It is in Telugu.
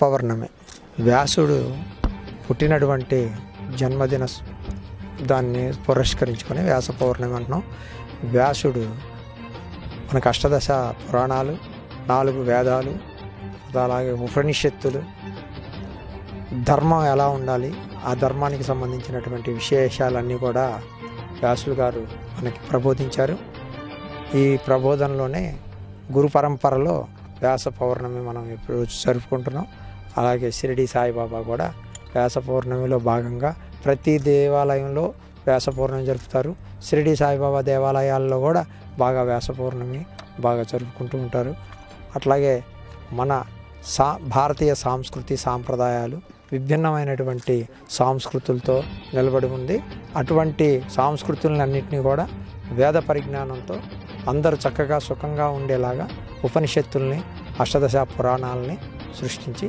పౌర్ణమి వ్యాసుడు పుట్టినటువంటి జన్మదిన దాన్ని పురస్కరించుకొని వ్యాస పౌర్ణమి అంటున్నాం. వ్యాసుడు మనకు అష్టదశ పురాణాలు, 4 వేదాలు, అలాగే ఉపనిషత్తులు, ధర్మం ఎలా ఉండాలి, ఆ ధర్మానికి సంబంధించినటువంటి విశేషాలన్నీ కూడా వ్యాసులు గారు మనకి ప్రబోధించారు. ఈ ప్రబోధనలోనే గురు పరంపరలో వ్యాస పౌర్ణమి మనం ఇప్పుడు జరుపుకుంటున్నాం. అలాగే షిరిడి సాయిబాబా కూడా వ్యాస పౌర్ణమిలో భాగంగా ప్రతి దేవాలయంలో వ్యాస పౌర్ణమి జరుపుతారు. షిరిడి సాయిబాబా దేవాలయాల్లో కూడా బాగా వ్యాస పౌర్ణమి బాగా జరుపుకుంటూ ఉంటారు. అట్లాగే మన భారతీయ సాంస్కృతి సాంప్రదాయాలు విభిన్నమైనటువంటి సంస్కృతులతో నిలబడి ఉంది. అటువంటి సంస్కృతులన్నింటినీ కూడా వేద పరిజ్ఞానంతో అందరూ చక్కగా సుఖంగా ఉండేలాగా ఉపనిషత్తుల్ని, అష్టదశ పురాణాలని సృష్టించి